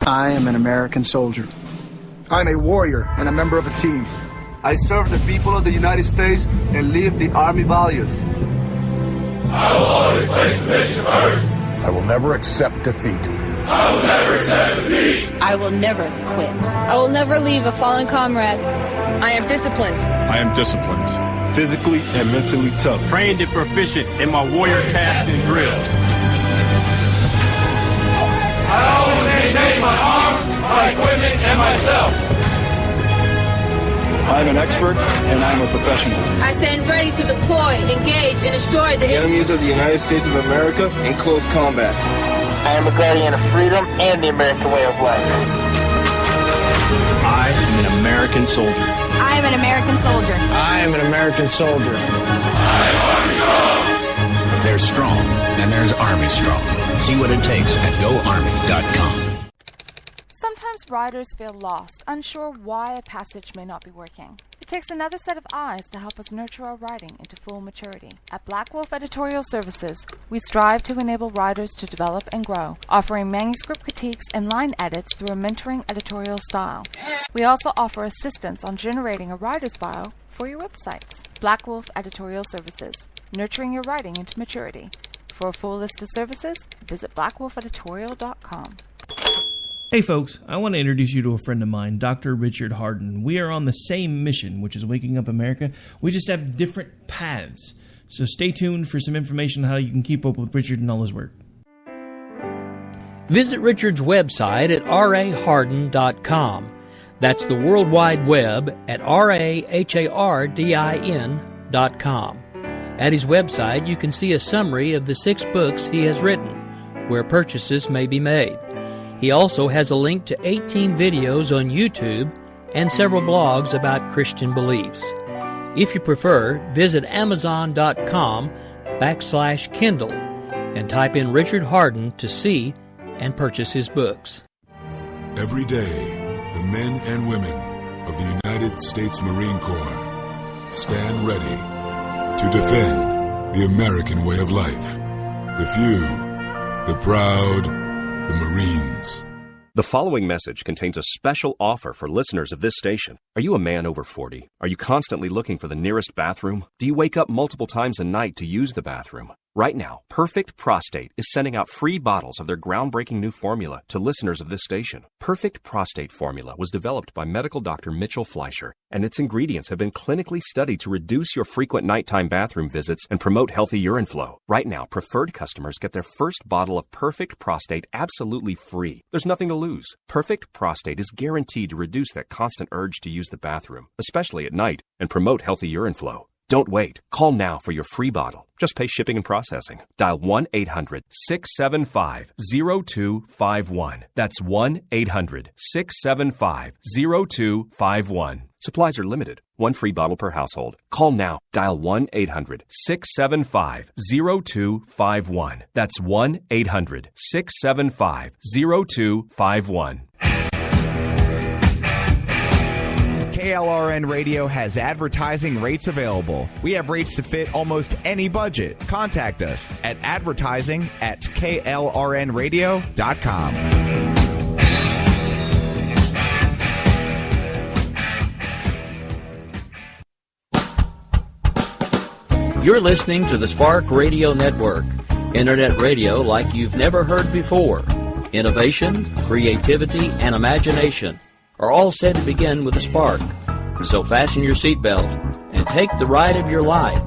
I am an American soldier. I'm a warrior and a member of a team. I serve the people of the United States and live the Army values. I will always place the mission first. I will never accept defeat. I will never accept defeat. I will never quit. I will never leave a fallen comrade. I am disciplined. I am disciplined. Physically and mentally tough. Trained and proficient in my warrior tasks and drills. I always maintain my arms, my equipment, and myself. I'm an expert, and I'm a professional. I stand ready to deploy, engage, and destroy the enemies of the United States of America in close combat. I am a guardian of freedom and the American way of life. I am an American soldier. I am an American soldier. I am an American soldier. I am Army Strong. There's strong, and there's Army Strong. See what it takes at GoArmy.com. Sometimes writers feel lost, unsure why a passage may not be working. It takes another set of eyes to help us nurture our writing into full maturity. At Black Wolf Editorial Services, we strive to enable writers to develop and grow, offering manuscript critiques and line edits through a mentoring editorial style. We also offer assistance on generating a writer's bio for your websites. Black Wolf Editorial Services, nurturing your writing into maturity. For a full list of services, visit blackwolfeditorial.com. Hey folks, I want to introduce you to a friend of mine, Dr. Richard Harden. We are on the same mission, which is waking up America. We just have different paths. So stay tuned for some information on how you can keep up with Richard and all his work. Visit Richard's website at raharden.com. That's the World Wide Web at RAHARDIN.com. At his website, you can see a summary of the 6 books he has written, where purchases may be made. He also has a link to 18 videos on YouTube and several blogs about Christian beliefs. If you prefer, visit Amazon.com/Kindle and type in Richard Harden to see and purchase his books. Every day, the men and women of the United States Marine Corps stand ready to defend the American way of life. The few, the proud, the Marines. The following message contains a special offer for listeners of this station. Are you a man over 40? Are you constantly looking for the nearest bathroom? Do you wake up multiple times a night to use the bathroom? Right now, Perfect Prostate is sending out free bottles of their groundbreaking new formula to listeners of this station. Perfect Prostate Formula was developed by medical doctor Mitchell Fleischer, and its ingredients have been clinically studied to reduce your frequent nighttime bathroom visits and promote healthy urine flow. Right now, preferred customers get their first bottle of Perfect Prostate absolutely free. There's nothing to lose. Perfect Prostate is guaranteed to reduce that constant urge to use the bathroom, especially at night, and promote healthy urine flow. Don't wait. Call now for your free bottle. Just pay shipping and processing. Dial 1-800-675-0251. That's 1-800-675-0251. Supplies are limited. One free bottle per household. Call now. Dial 1-800-675-0251. That's 1-800-675-0251. KLRN Radio has advertising rates available. We have rates to fit almost any budget. Contact us at advertising@klrnradio.com. You're listening to the Spark Radio Network, internet radio like you've never heard before. Innovation, creativity, and imagination are all said to begin with a spark. So fasten your seatbelt and take the ride of your life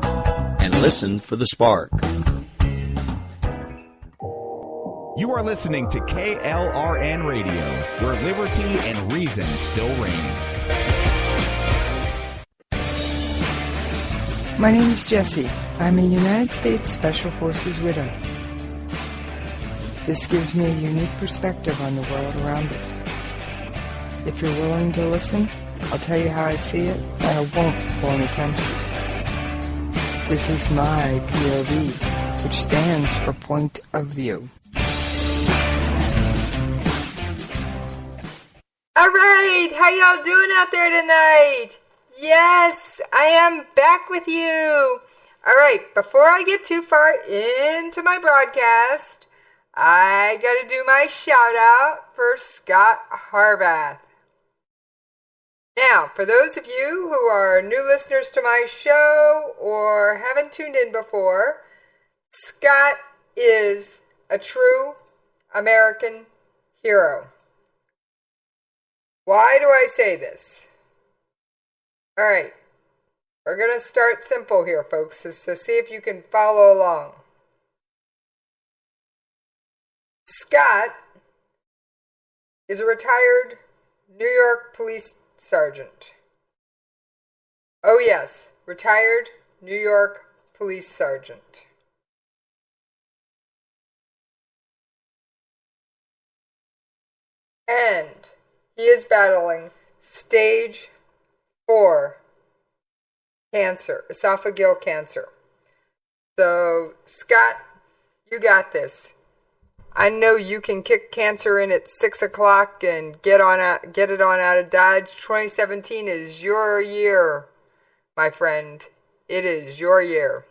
and listen for the spark. You are listening to KLRN Radio, where liberty and reason still reign. My name is Jessie. I'm a United States Special Forces widow. This gives me a unique perspective on the world around us. If you're willing to listen, I'll tell you how I see it, and I won't pull any punches. This is my POV, which stands for Point of View. All right, how y'all doing out there tonight? Yes, I am back with you. All right, before I get too far into my broadcast, I gotta do my shout out for Scott Harbath. Now, for those of you who are new listeners to my show or haven't tuned in before, Scott is a true American hero. Why do I say this? All right, we're going to start simple here, folks, so see if you can follow along. Scott is a retired New York police sergeant. Oh yes, retired New York police sergeant. And he is battling stage 4 cancer, esophageal cancer. So, Scott, you got this. I know you can kick cancer in at 6 o'clock and get it on out of Dodge. 2017 is your year, my friend. It is your year.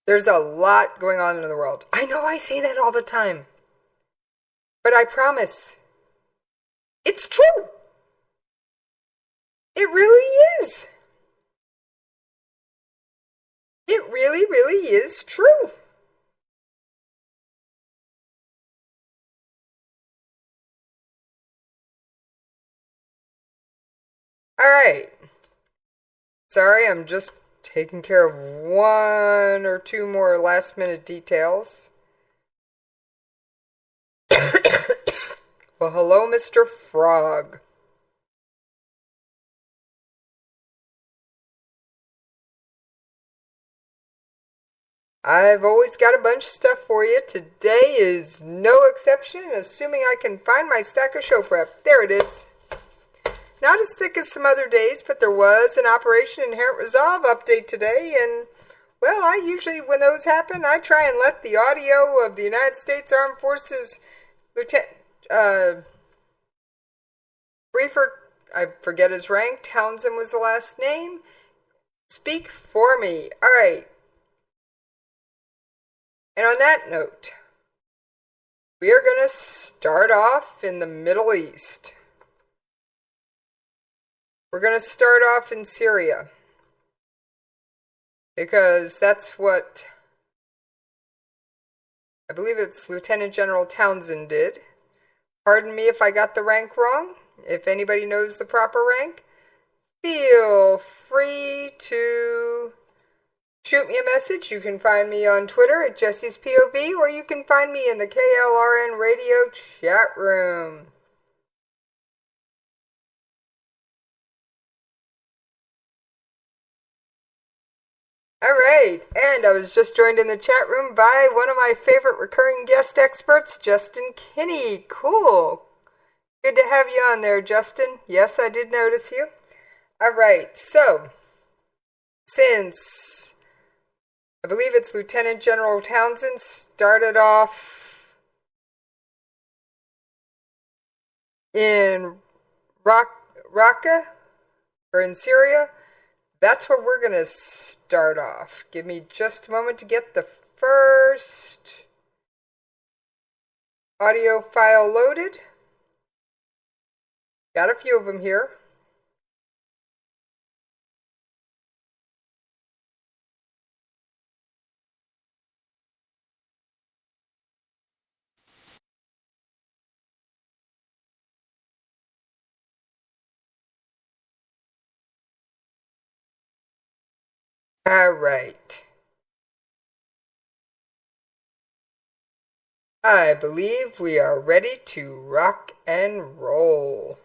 There's a lot going on in the world. I know I say that all the time. But I promise, it's true. It really is. It really, really is true. All right. Sorry, I'm just taking care of 1 or 2 more last minute details. Well, hello, Mr. Frog. I've always got a bunch of stuff for you. Today is no exception, assuming I can find my stack of show prep. There it is. Not as thick as some other days, but there was an Operation Inherent Resolve update today, and, well, I usually, when those happen, I try and let the audio of the United States Armed Forces briefer, I forget his rank, Townsend was the last name, speak for me. All right. And on that note, we are going to start off in the Middle East. We're going to start off in Syria, because that's what I believe it's Lieutenant General Townsend did. Pardon me if I got the rank wrong. If anybody knows the proper rank, feel free to shoot me a message. You can find me on Twitter at Jessie's POV, or you can find me in the KLRNRadio chat room. Alright, and I was just joined in the chat room by one of my favorite recurring guest experts, Justin Kinney. Cool. Good to have you on there, Justin. Yes, I did notice you. Alright, so, since I believe it's Lieutenant General Townsend started off in Raqqa, or in Syria, that's where we're going to start off. Give me just a moment to get the first audio file loaded. Got a few of them here. All right. I believe we are ready to rock and roll.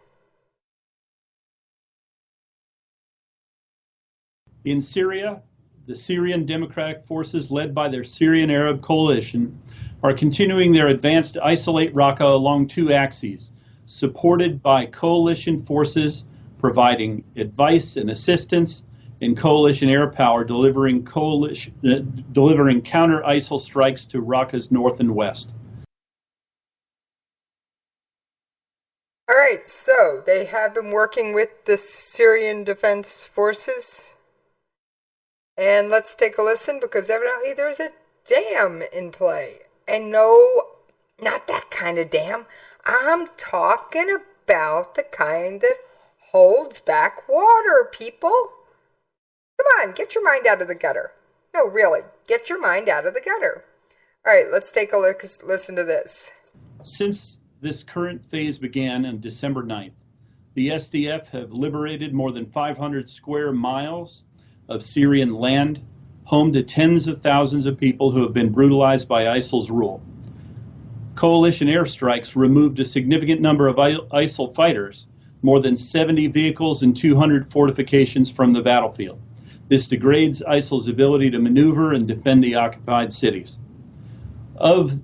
In Syria, the Syrian Democratic Forces, led by their Syrian Arab Coalition, are continuing their advance to isolate Raqqa along 2 axes, supported by coalition forces providing advice and assistance, and coalition air power delivering counter-ISIL strikes to Raqqa's north and west. All right. right, so they have been working with the Syrian Defense Forces. And let's take a listen, because evidently there's a dam in play. And no, not that kind of dam. I'm talking about the kind that holds back water, people. Come on, get your mind out of the gutter. No, really, get your mind out of the gutter. All right, let's take a look. Listen to this. Since this current phase began on December 9th, the SDF have liberated more than 500 square miles of Syrian land, home to tens of thousands of people who have been brutalized by ISIL's rule. Coalition airstrikes removed a significant number of ISIL fighters, more than 70 vehicles and 200 fortifications from the battlefield. This degrades ISIL's ability to maneuver and defend the occupied cities. Of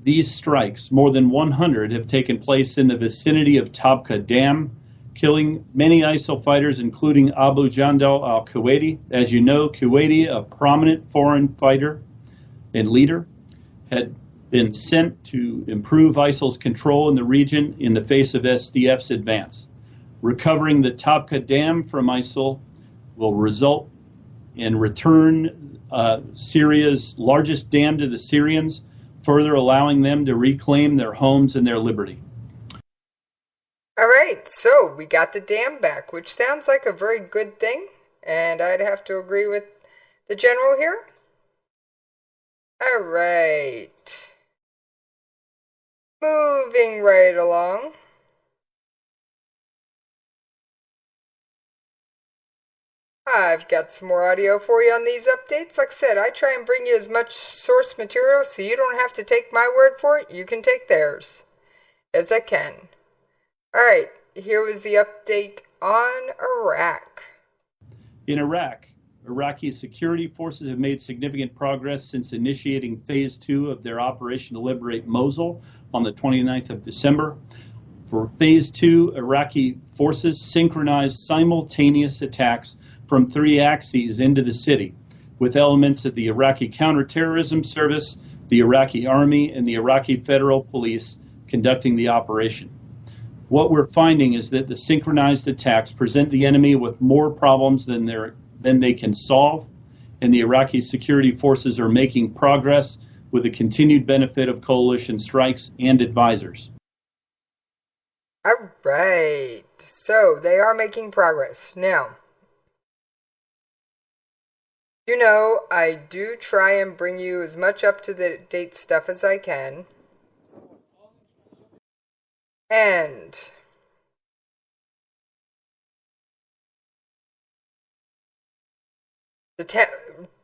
these strikes, more than 100 have taken place in the vicinity of Tabqa Dam, killing many ISIL fighters, including Abu Jandal al-Kuwaiti. As you know, Kuwaiti, a prominent foreign fighter and leader, had been sent to improve ISIL's control in the region in the face of SDF's advance. Recovering the Tabqa Dam from ISIL will result in return Syria's largest dam to the Syrians, further allowing them to reclaim their homes and their liberty. All right, so we got the dam back, which sounds like a very good thing, and I'd have to agree with the general here. All right. Moving right along. I've got some more audio for you on these updates. Like I said, I try and bring you as much source material so you don't have to take my word for it. You can take theirs as I can. All right, here was the update on Iraq. In Iraq, Iraqi security forces have made significant progress since initiating Phase 2 of their operation to liberate Mosul on the 29th of December. For Phase 2, Iraqi forces synchronized simultaneous attacks from 3 axes into the city, with elements of the Iraqi Counterterrorism Service, the Iraqi Army, and the Iraqi Federal Police conducting the operation. What we're finding is that the synchronized attacks present the enemy with more problems than they can solve, and the Iraqi security forces are making progress with the continued benefit of coalition strikes and advisors. All right, so they are making progress. Now, you know, I do try and bring you as much up-to-date stuff as I can. And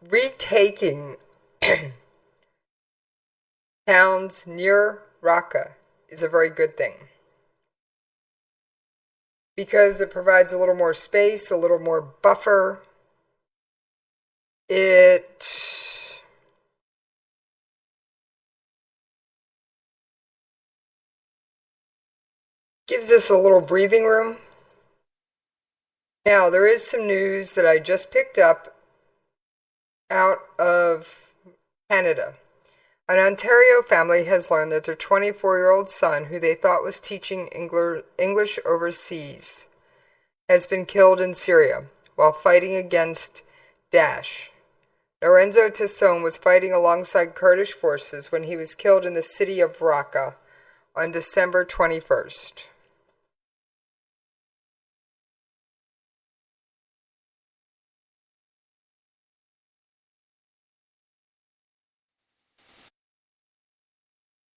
retaking towns near Raqqa is a very good thing, because it provides a little more space, a little more buffer. It gives us a little breathing room. Now, there is some news that I just picked up out of Canada. An Ontario family has learned that their 24-year-old son, who they thought was teaching English overseas, has been killed in Syria while fighting against Daesh. Lorenzo Tasson was fighting alongside Kurdish forces when he was killed in the city of Raqqa on December 21st.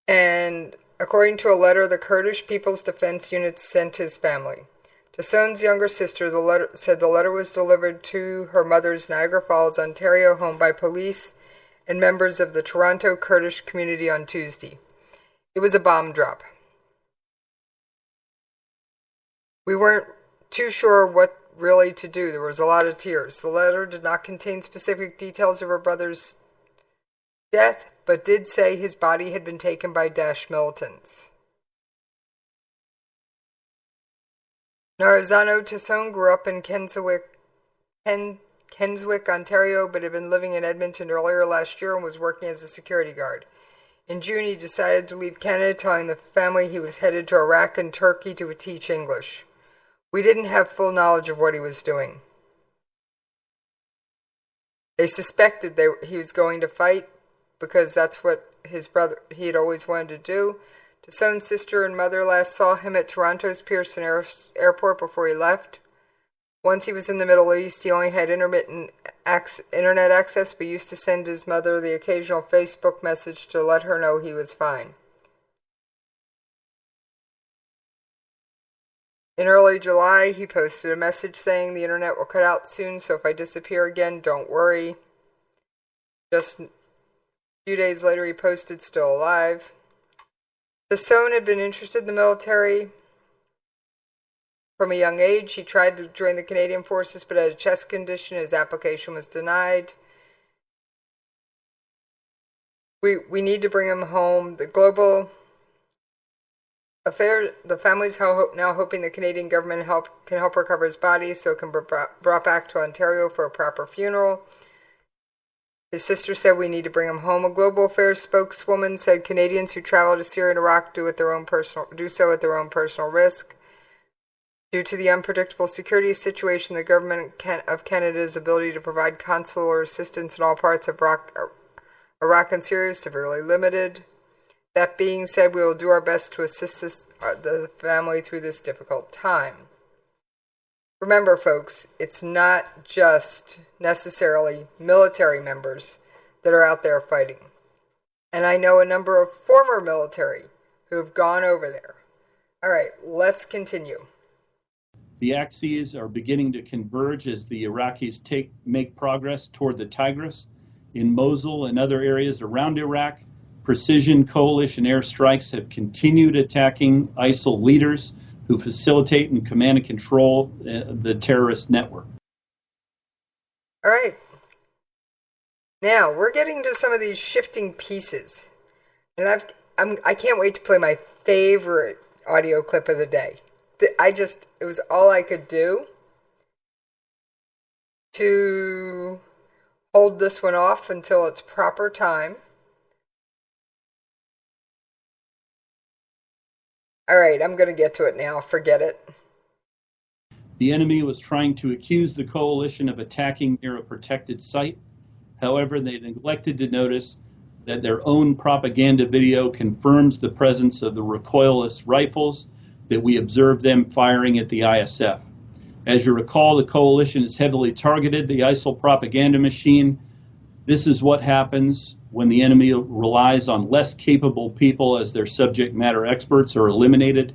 And according to a letter the Kurdish People's Defense Unit sent his family, Tasson's younger sister said the letter was delivered to her mother's Niagara Falls, Ontario home by police and members of the Toronto Kurdish community on Tuesday. It was a bomb drop. We weren't too sure what really to do. There was a lot of tears. The letter did not contain specific details of her brother's death, but did say his body had been taken by Daesh militants. Narazano Tasson grew up in Keswick, Ontario, but had been living in Edmonton earlier last year and was working as a security guard. In June, he decided to leave Canada, telling the family he was headed to Iraq and Turkey to teach English. We didn't have full knowledge of what he was doing. They suspected he was going to fight because that's what he had always wanted to do. Tasson's sister and mother last saw him at Toronto's Pearson Airport before he left. Once he was in the Middle East, he only had intermittent internet access, but used to send his mother the occasional Facebook message to let her know he was fine. In early July, he posted a message saying the internet will cut out soon, so if I disappear again, don't worry. Just a few days later, he posted still alive. Tasson had been interested in the military. From a young age, he tried to join the Canadian Forces, but had a chest condition. His application was denied. We need to bring him home. The global affair, the family's now hoping the Canadian government can help recover his body so it can be brought back to Ontario for a proper funeral. His sister said we need to bring him home. A global affairs spokeswoman said Canadians who travel to Syria and Iraq do so at their own personal risk. Due to the unpredictable security situation, the government of Canada's ability to provide consular assistance in all parts of Iraq and Syria is severely limited. That being said, we will do our best to assist the family through this difficult time. Remember, folks, it's not just necessarily military members that are out there fighting. And I know a number of former military who have gone over there. All right, let's continue. The axes are beginning to converge as the Iraqis make progress toward the Tigris. In Mosul and other areas around Iraq, precision coalition airstrikes have continued attacking ISIL leaders who facilitate and command and control the terrorist network. All right. Now, we're getting to some of these shifting pieces. And I can't wait to play my favorite audio clip of the day. It was all I could do to hold this one off until its proper time. All right, I'm going to get to it now. Forget it. The enemy was trying to accuse the coalition of attacking near a protected site. However, they neglected to notice that their own propaganda video confirms the presence of the recoilless rifles that we observed them firing at the ISF. As you recall, the coalition has heavily targeted the ISIL propaganda machine. This is what happens when the enemy relies on less capable people as their subject matter experts are eliminated.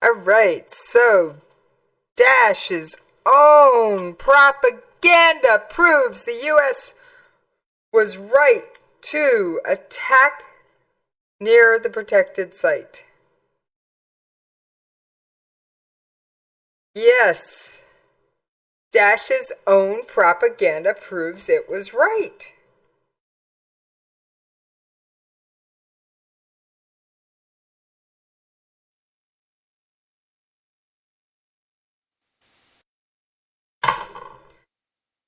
All right, so Daesh's own propaganda proves the U.S. was right to attack near the protected site. Yes, Daesh's own propaganda proves it was right.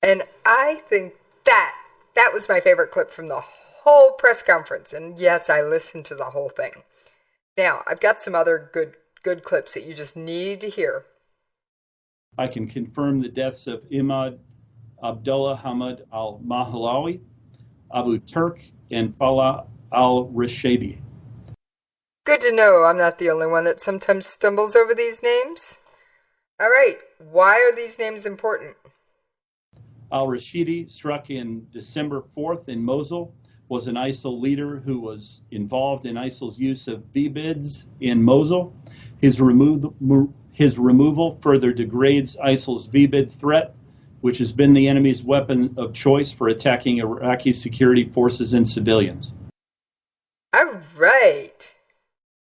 And I think that was my favorite clip from the whole press conference. And yes, I listened to the whole thing. Now, I've got some other good clips that you just need to hear. I can confirm the deaths of Imad Abdullah Hamid al-Mahlawi, Abu Turk, and Falah al-Rashidi. Good to know I'm not the only one that sometimes stumbles over these names. All right, why are these names important? Al-Rashidi, struck in December 4th in Mosul, was an ISIL leader who was involved in ISIL's use of VBIDs in Mosul. His removal further degrades ISIL's VBID threat, which has been the enemy's weapon of choice for attacking Iraqi security forces and civilians. All right.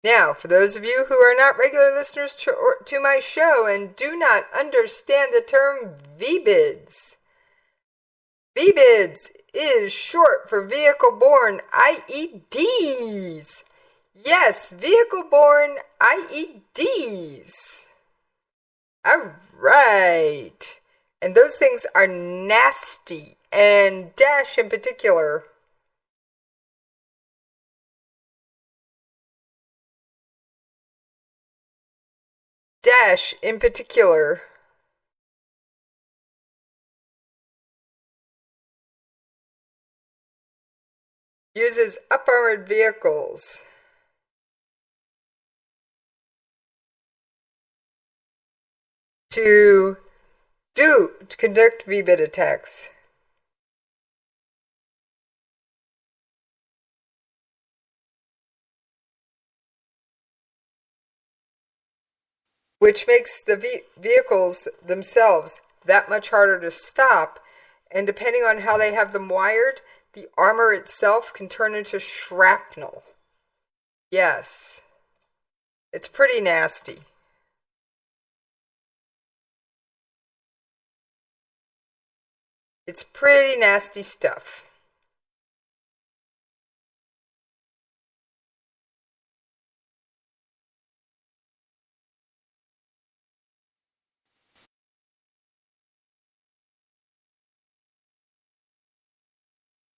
Now, for those of you who are not regular listeners to my show and do not understand the term VBIDs, VBIDs is short for vehicle-borne IEDs. Yes, vehicle-borne IEDs. All right. And those things are nasty. And Daesh in particular Dash, in particular, uses up-armored vehicles to conduct VBIT attacks. Which makes the vehicles themselves that much harder to stop, and depending on how they have them wired, the armor itself can turn into shrapnel. Yes. It's pretty nasty. It's pretty nasty stuff.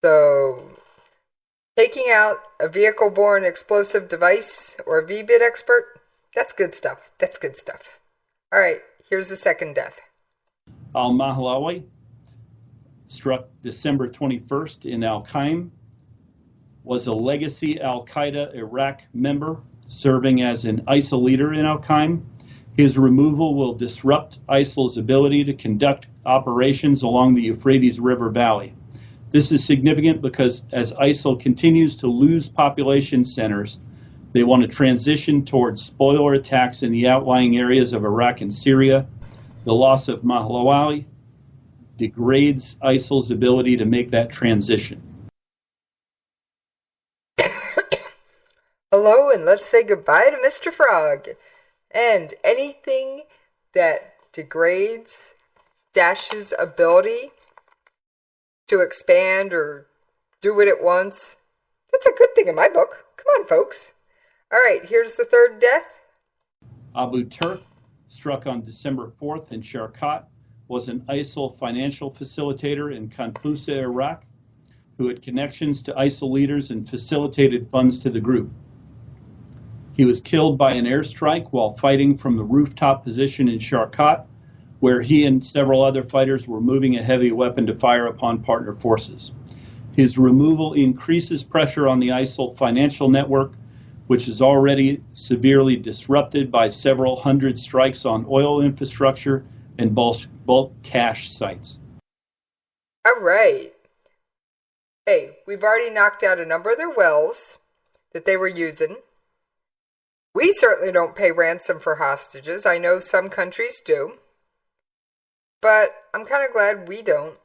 So, taking out a vehicle-borne explosive device or a VBIT expert, that's good stuff. That's good stuff. All right, here's the second death. Al-Mahlawi, struck December 21st in Al-Qaim, was a legacy Al-Qaeda Iraq member serving as an ISIL leader in Al-Qaim. His removal will disrupt ISIL's ability to conduct operations along the Euphrates River Valley. This is significant because as ISIL continues to lose population centers, they want to transition towards spoiler attacks in the outlying areas of Iraq and Syria. The loss of Mahlawi degrades ISIL's ability to make that transition. Hello, and let's say goodbye to Mr. Frog. And anything that degrades Dash's ability to expand or do what it wants, that's a good thing in my book. Come on, folks. All right, here's the third death. Abu Turk, struck on December 4th in Sharqat, was an ISIL financial facilitator in Kanfusa, Iraq, who had connections to ISIL leaders and facilitated funds to the group. He was killed by an airstrike while fighting from the rooftop position in Sharqat, where he and several other fighters were moving a heavy weapon to fire upon partner forces. His removal increases pressure on the ISIL financial network, which is already severely disrupted by several hundred strikes on oil infrastructure and bulk cash sites. All right. Hey, we've already knocked out a number of their wells that they were using. We certainly don't pay ransom for hostages. I know some countries do. But I'm kind of glad we don't.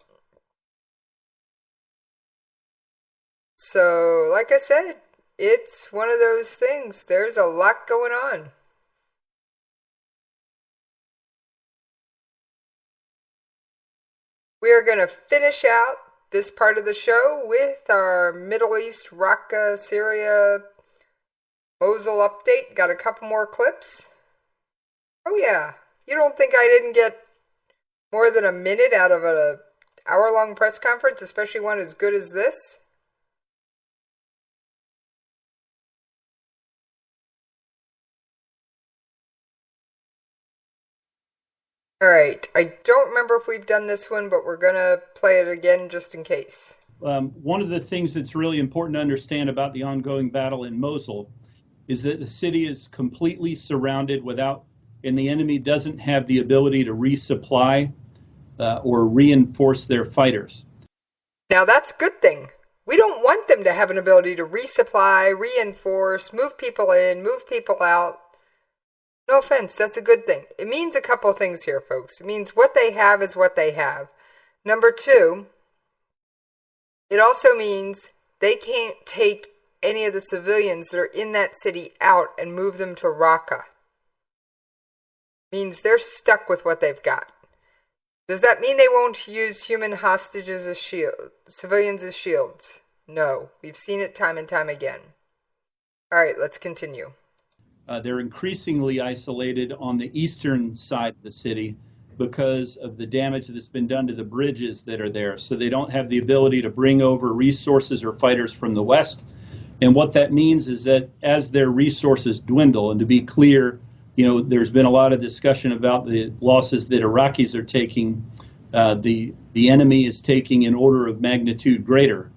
So, like I said, it's one of those things. There's a lot going on. We are going to finish out this part of the show with our Middle East, Raqqa, Syria, Mosul update. Got a couple more clips. Oh yeah, you don't think I didn't get more than a minute out of an hour-long press conference, especially one as good as this? All right, I don't remember if we've done this one, but we're going to play it again just in case. One of the things that's really important to understand about the ongoing battle in Mosul is that the city is completely surrounded and the enemy doesn't have the ability to resupply or reinforce their fighters. Now that's a good thing. We don't want them to have an ability to resupply, reinforce, move people in, move people out. No offense, that's a good thing. It means a couple things here, folks. It means what they have is what they have. Number two, it also means they can't take any of the civilians that are in that city out and move them to Raqqa. Means they're stuck with what they've got. Does that mean they won't use human hostages as shields, civilians as shields? No, we've seen it time and time again. All right, let's continue. They're increasingly isolated on the eastern side of the city because of the damage that's been done to the bridges that are there. So they don't have the ability to bring over resources or fighters from the west. And what that means is that as their resources dwindle, and to be clear, there's been a lot of discussion about the losses that Iraqis are taking. The enemy is taking an order of magnitude greater.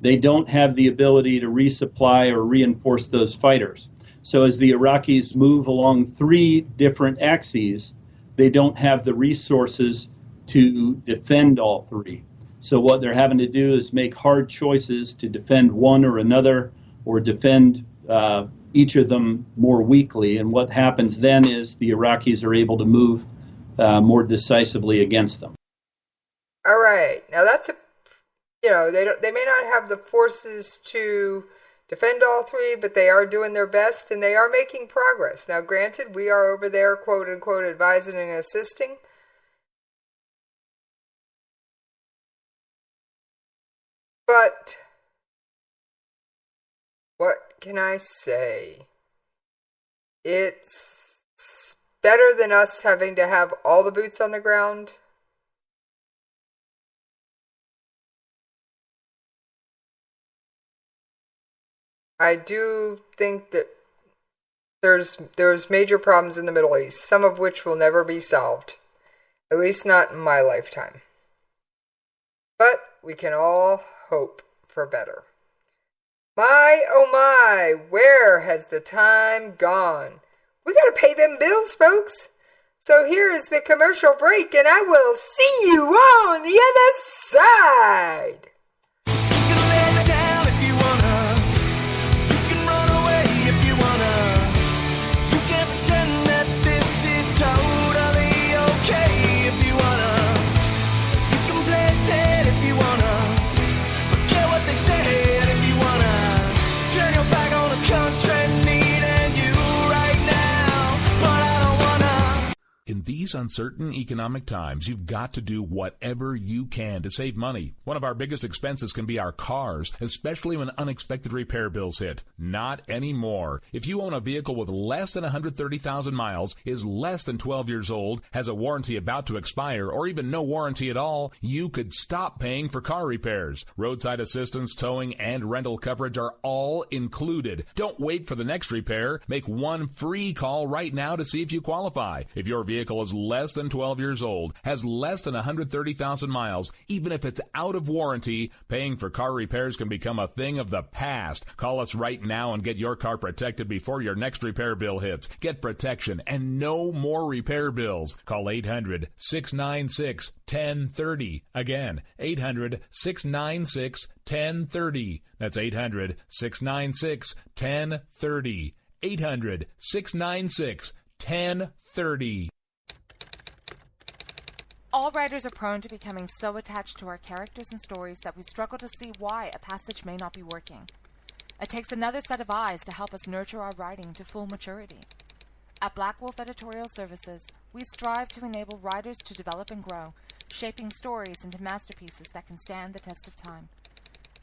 They don't have the ability to resupply or reinforce those fighters. So as the Iraqis move along 3 different axes, they don't have the resources to defend all 3. So what they're having to do is make hard choices to defend one or another, or defend each of them more weakly. And what happens then is the Iraqis are able to move more decisively against them. All right. Now that's they may not have the forces to defend all 3, but they are doing their best and they are making progress. Now, granted, we are over there, quote unquote, advising and assisting. But what can I say? It's better than us having to have all the boots on the ground. I do think that there's major problems in the Middle East, some of which will never be solved, at least not in my lifetime. But we can all hope for better. My, oh my, where has the time gone? We gotta pay them bills, folks. So here is the commercial break, and I will see you on the other side. In these uncertain economic times, you've got to do whatever you can to save money. One of our biggest expenses can be our cars, especially when unexpected repair bills hit. Not anymore. If you own a vehicle with less than 130,000 miles, is less than 12 years old, has a warranty about to expire, or even no warranty at all, you could stop paying for car repairs. Roadside assistance, towing, and rental coverage are all included. Don't wait for the next repair. Make one free call right now to see if you qualify. If your vehicle is less than 12 years old, has less than 130,000 miles, even if it's out of warranty, paying for car repairs can become a thing of the past. Call us right now and get your car protected before your next repair bill hits. Get protection and no more repair bills. Call 800-696-1030. Again, 800-696-1030. That's 800-696-1030. 800-696-1030. All writers are prone to becoming so attached to our characters and stories that we struggle to see why a passage may not be working. It takes another set of eyes to help us nurture our writing to full maturity. At Black Wolf Editorial Services, we strive to enable writers to develop and grow, shaping stories into masterpieces that can stand the test of time.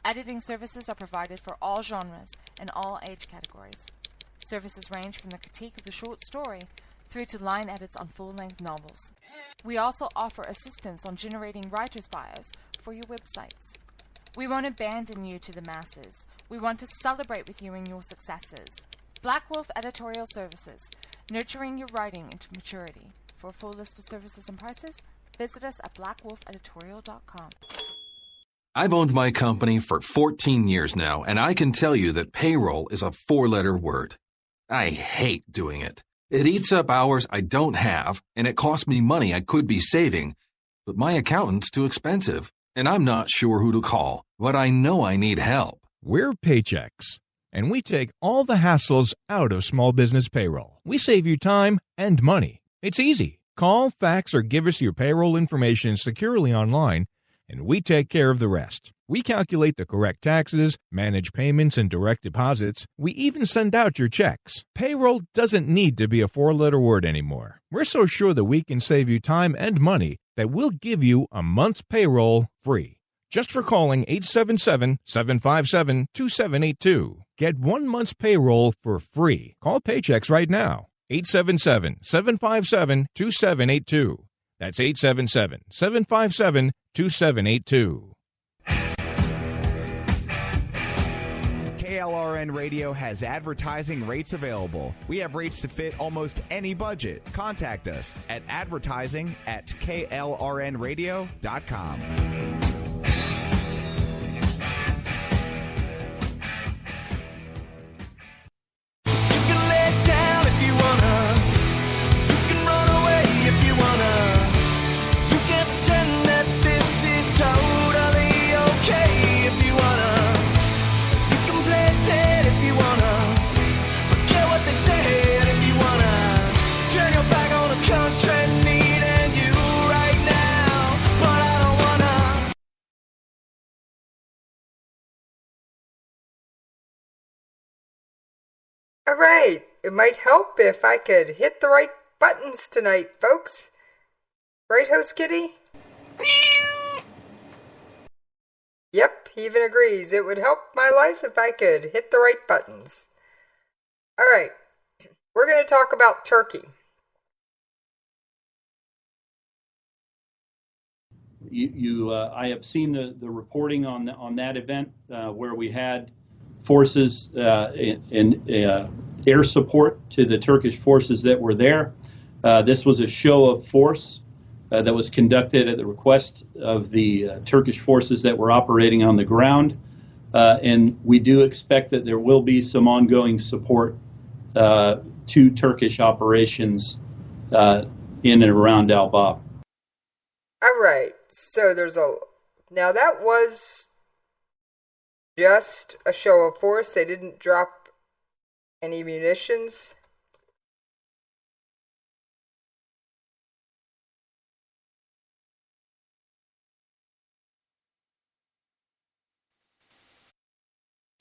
Editing services are provided for all genres and all age categories. Services range from the critique of the short story through to line edits on full-length novels. We also offer assistance on generating writers' bios for your websites. We won't abandon you to the masses. We want to celebrate with you in your successes. Black Wolf Editorial Services, nurturing your writing into maturity. For a full list of services and prices, visit us at blackwolfeditorial.com. I've owned my company for 14 years now, and I can tell you that payroll is a 4-letter word. I hate doing it. It eats up hours I don't have, and it costs me money I could be saving. But my accountant's too expensive, and I'm not sure who to call, but I know I need help. We're Paychex, and we take all the hassles out of small business payroll. We save you time and money. It's easy. Call, fax, or give us your payroll information securely online, and we take care of the rest. We calculate the correct taxes, manage payments and direct deposits. We even send out your checks. Payroll doesn't need to be a 4-letter word anymore. We're so sure that we can save you time and money that we'll give you a month's payroll free. Just for calling 877-757-2782. Get 1 month's payroll for free. Call Paychex right now. 877-757-2782. That's 877-757-2782. KLRN Radio has advertising rates available. We have rates to fit almost any budget. Contact us at advertising@klrnradio.com. All right, it might help if I could hit the right buttons tonight, folks. Right, Host Kitty? Yep, he even agrees. It would help my life if I could hit the right buttons. All right, we're going to talk about Turkey. I have seen the reporting on that event where we had forces in air support to the Turkish forces that were there. This was a show of force that was conducted at the request of the Turkish forces that were operating on the ground. And we do expect that there will be some ongoing support to Turkish operations in and around Al-Bab. All right, so now that was just a show of force. They didn't drop any munitions.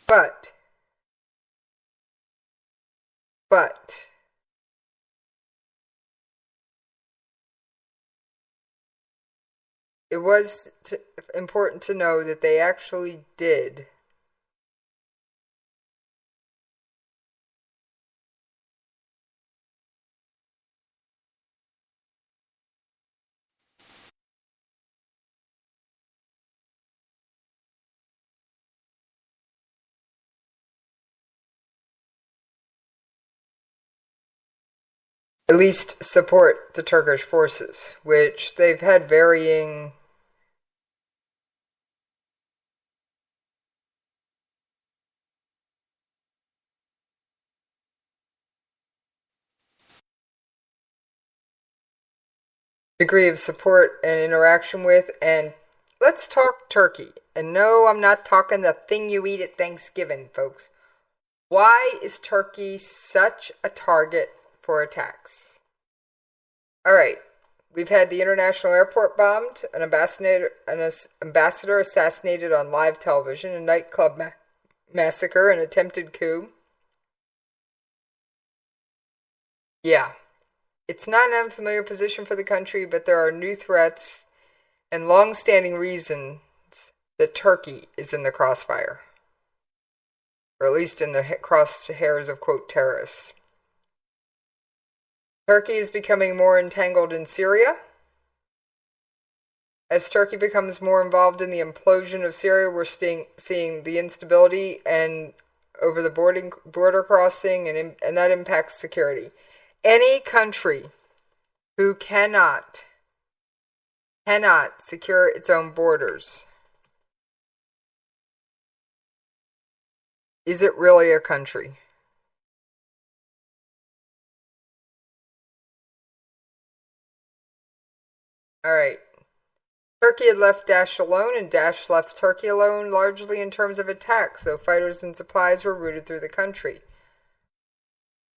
But it was important to know that they actually did at least support the Turkish forces, which they've had varying degree of support and interaction with. And let's talk Turkey. And no, I'm not talking the thing you eat at Thanksgiving, folks. Why is Turkey such a target for attacks? All right, we've had the international airport bombed, an ambassador assassinated on live television, a nightclub massacre, an attempted coup. Yeah, it's not an unfamiliar position for the country, but there are new threats and long-standing reasons that Turkey is in the crossfire, or at least in the crosshairs of, quote, terrorists. Turkey is becoming more entangled in Syria. As Turkey becomes more involved in the implosion of Syria, we're seeing the instability and over the border crossing, and that impacts security. Any country who cannot secure its own borders, is it really a country? All right. Turkey had left Daesh alone, and Daesh left Turkey alone largely in terms of attacks, though fighters and supplies were routed through the country.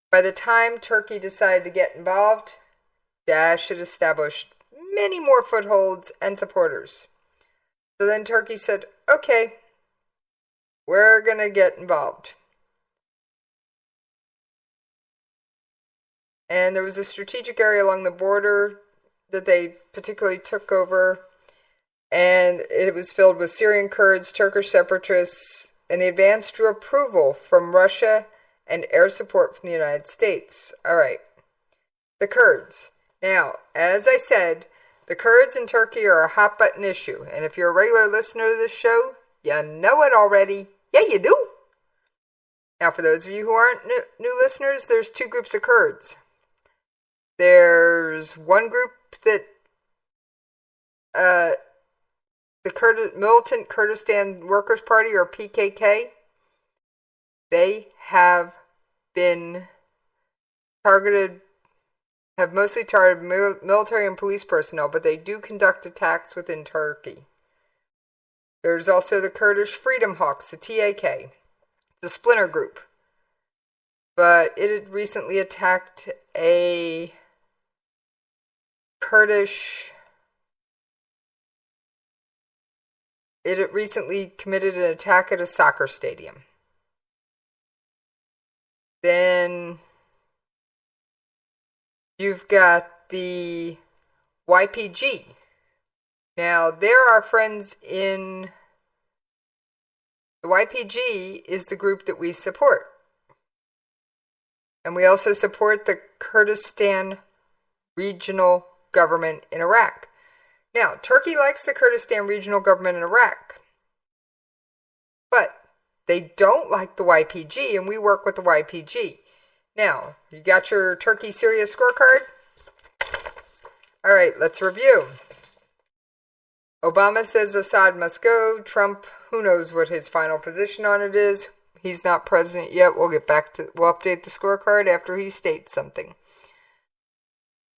By the time Turkey decided to get involved, Daesh had established many more footholds and supporters. So then Turkey said, okay, we're going to get involved. And there was a strategic area along the border that they particularly took over, and it was filled with Syrian Kurds, Turkish separatists, and the advance drew approval from Russia and air support from the United States. All right, the Kurds. Now, as I said, the Kurds in Turkey are a hot-button issue, and if you're a regular listener to this show, you know it already. Yeah, you do. Now, for those of you who aren't new listeners, there's two groups of Kurds. There's one group that the Militant Kurdistan Workers' Party, or PKK, they have been have mostly targeted military and police personnel, but they do conduct attacks within Turkey. There's also the Kurdish Freedom Hawks, the TAK. It's a splinter group. But it had recently attacked a Kurdish... It had recently committed an attack at a soccer stadium. Then you've got the YPG. Now, there are friends in... The YPG is the group that we support. And we also support the Kurdistan Regional Government in Iraq. Now, Turkey likes the Kurdistan Regional Government in Iraq. But they don't like the YPG, and we work with the YPG. Now, you got your Turkey-Syria scorecard? All right, let's review. Obama says Assad must go. Trump, who knows what his final position on it is. He's not president yet. We'll update the scorecard after he states something.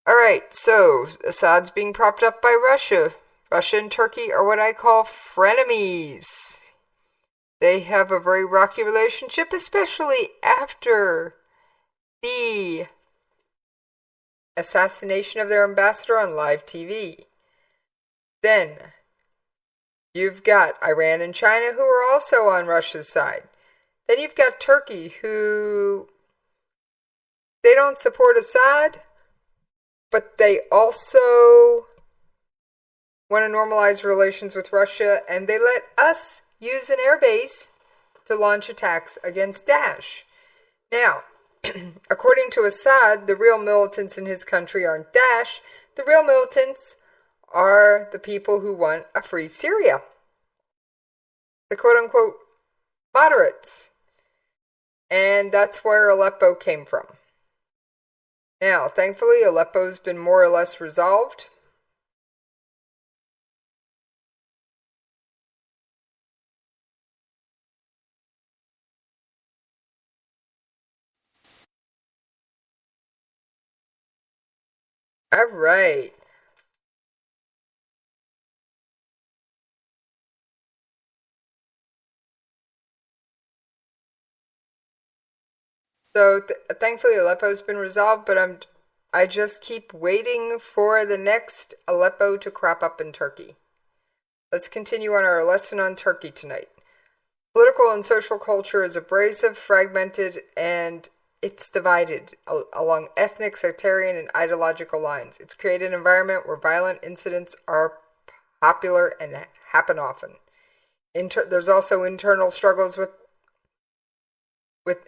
All right, so Assad's being propped up by Russia. Russia and Turkey are what I call frenemies. They have a very rocky relationship, especially after the assassination of their ambassador on live TV. Then, you've got Iran and China, who are also on Russia's side. Then you've got Turkey, who they don't support Assad, but they also want to normalize relations with Russia, and they let us use an airbase to launch attacks against Daesh. Now, according to Assad, the real militants in his country aren't Daesh. The real militants are the people who want a free Syria. The quote-unquote moderates. And that's where Aleppo came from. Now, thankfully, Aleppo's been more or less resolved. All right. So thankfully Aleppo's been resolved, but I just keep waiting for the next Aleppo to crop up in Turkey. Let's continue on our lesson on Turkey tonight. Political and social culture is abrasive, fragmented, and it's divided along ethnic, sectarian, and ideological lines. It's created an environment where violent incidents are popular and happen often. There's also internal struggles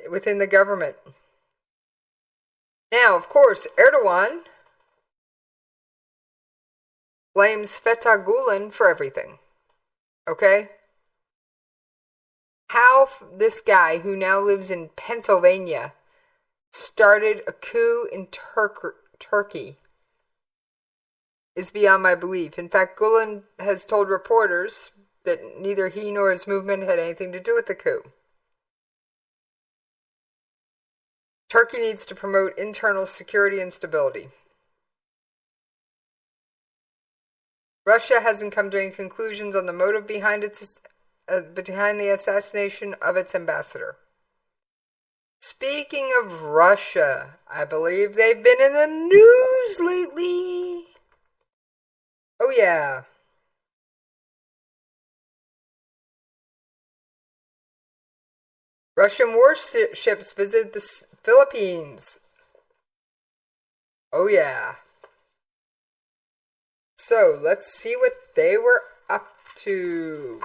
within the government. Now, of course, Erdogan blames Fethullah Gulen for everything. Okay? How this guy, who now lives in Pennsylvania, started a coup in Turkey is beyond my belief. In fact, Gulen has told reporters that neither he nor his movement had anything to do with the coup. Turkey needs to promote internal security and stability. Russia hasn't come to any conclusions on the motive behind the assassination of its ambassador. Speaking of Russia, I believe they've been in the news lately. Oh yeah. Russian warships visit the Philippines. Oh yeah. So, let's see what they were up to.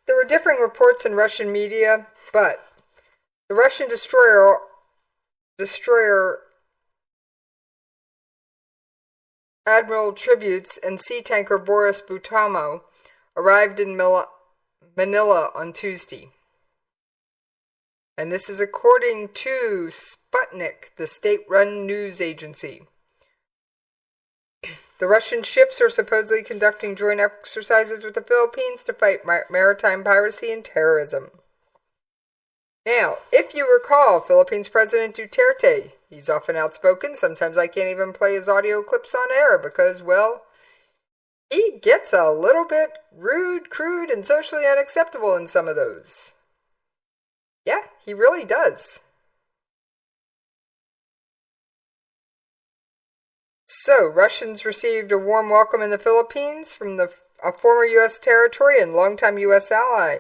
There were differing reports in Russian media, but the Russian destroyer Admiral Tributes and sea tanker Boris Butamo arrived in Manila on Tuesday. And this is according to Sputnik, the state-run news agency. The Russian ships are supposedly conducting joint exercises with the Philippines to fight maritime piracy and terrorism. Now, if you recall, Philippines President Duterte, he's often outspoken. Sometimes I can't even play his audio clips on air because, well, he gets a little bit rude, crude, and socially unacceptable in some of those. Yeah, he really does. So, Russians received a warm welcome in the Philippines from a former U.S. territory and longtime U.S. ally.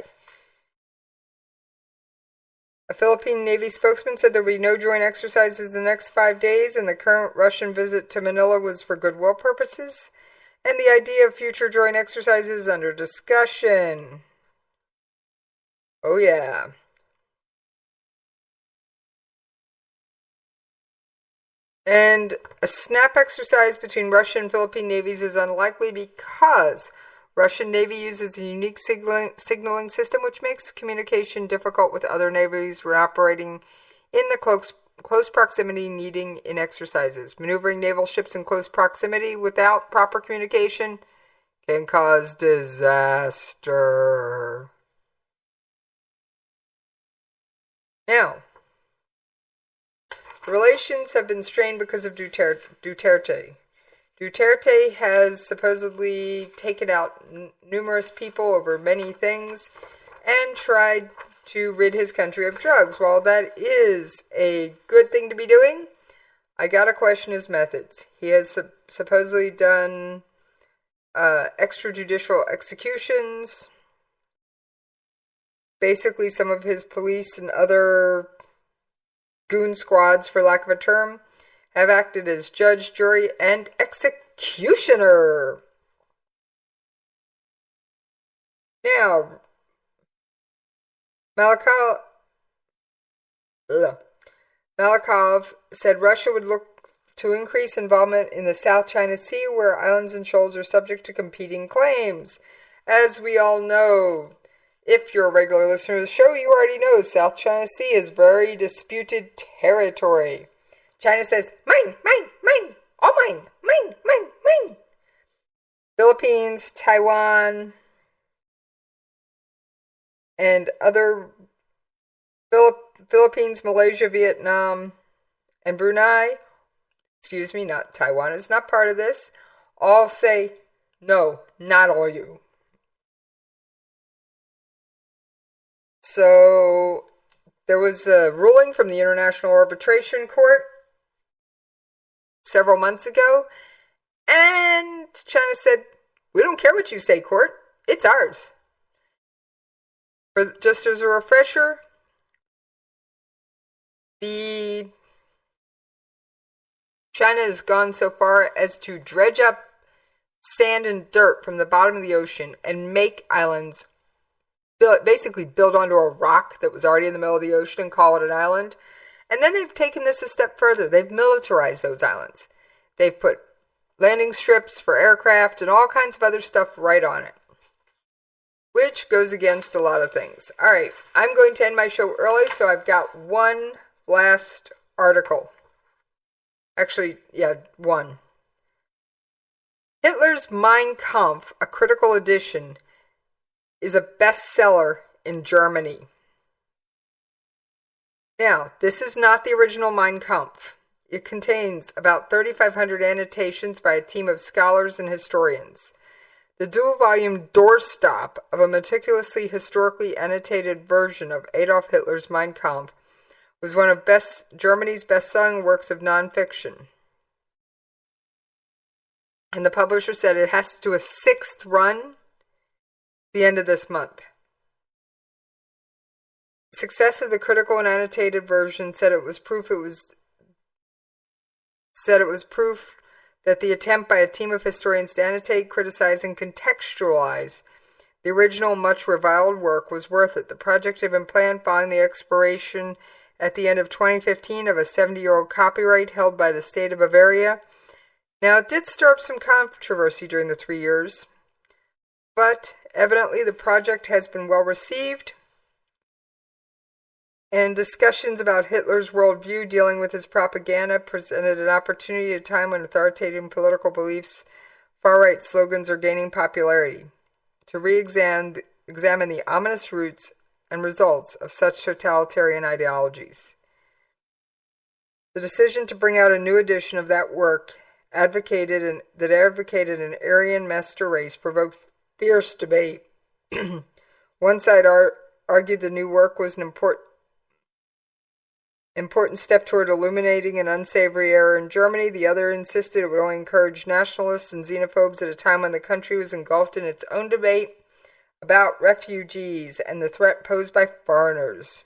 A Philippine Navy spokesman said there will be no joint exercises the next 5 days, and the current Russian visit to Manila was for goodwill purposes, and the idea of future joint exercises is under discussion. Oh yeah. And a snap exercise between Russian and Philippine navies is unlikely because Russian Navy uses a unique signaling system which makes communication difficult with other navies when operating in the close proximity needing in exercises. Maneuvering naval ships in close proximity without proper communication can cause disaster. Now, the relations have been strained because of Duterte. Duterte has supposedly taken out numerous people over many things and tried to rid his country of drugs. While that is a good thing to be doing, I gotta question his methods. He has supposedly done extrajudicial executions. Basically, some of his police and other goon squads, for lack of a term, have acted as judge, jury, and executioner. Now, Malakov said Russia would look to increase involvement in the South China Sea, where islands and shoals are subject to competing claims. As we all know, if you're a regular listener to the show, you already know South China Sea is very disputed territory. China says, mine, mine, mine, all mine, mine, mine, mine. Philippines, Taiwan, and other Philippines, Malaysia, Vietnam, and Brunei, not Taiwan is not part of this, all say, no, not all you. So, there was a ruling from the International Arbitration Court several months ago, and China said, we don't care what you say, court, it's ours. Just as a refresher, China has gone so far as to dredge up sand and dirt from the bottom of the ocean and make islands, basically build onto a rock that was already in the middle of the ocean and call it an island. And then they've taken this a step further. They've militarized those islands. They've put landing strips for aircraft and all kinds of other stuff right on it, which goes against a lot of things. All right, I'm going to end my show early, so I've got one last article. Actually, yeah, one. Hitler's Mein Kampf, a critical edition, is a bestseller in Germany. Now, this is not the original Mein Kampf. It contains about 3,500 annotations by a team of scholars and historians. The dual-volume doorstop of a meticulously historically annotated version of Adolf Hitler's Mein Kampf was one of Germany's best-selling works of nonfiction. And the publisher said it has to do a 6th run at the end of this month. The success of the critical and annotated version said it was proof that the attempt by a team of historians to annotate, criticize, and contextualize the original, much reviled work was worth it. The project had been planned following the expiration at the end of 2015 of a 70-year-old copyright held by the state of Bavaria. Now, it did stir up some controversy during the 3 years. But evidently the project has been well received, and discussions about Hitler's worldview dealing with his propaganda presented an opportunity at a time when authoritative political beliefs, far-right slogans are gaining popularity, to re-examine the ominous roots and results of such totalitarian ideologies. The decision to bring out a new edition of that work advocated an Aryan master race provoked fierce debate. One side argued the new work was an important step toward illuminating an unsavory era in Germany. The other insisted it would only encourage nationalists and xenophobes at a time when the country was engulfed in its own debate about refugees and the threat posed by foreigners.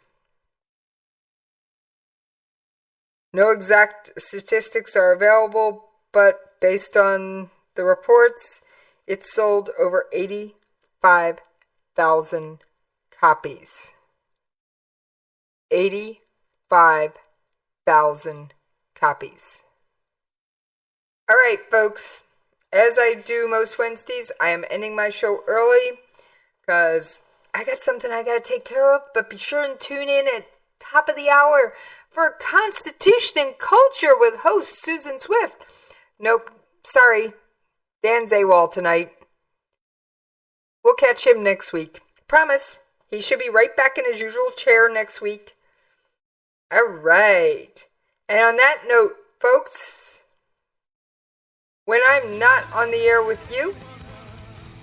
No exact statistics are available, but based on the reports, it sold over 85,000 copies. 85,000 copies. All right, folks. As I do most Wednesdays, I am ending my show early because I got something I got to take care of. But be sure and tune in at top of the hour for Constitution and Culture with host Susan Swift. Nope, sorry. Dan's AWOL tonight. We'll catch him next week. Promise. He should be right back in his usual chair next week. All right. And on that note, folks, when I'm not on the air with you,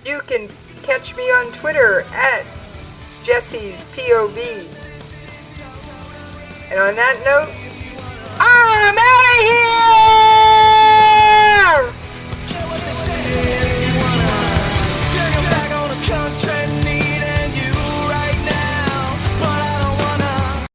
you can catch me on Twitter at Jessie's POV. And on that note, I'm out of here!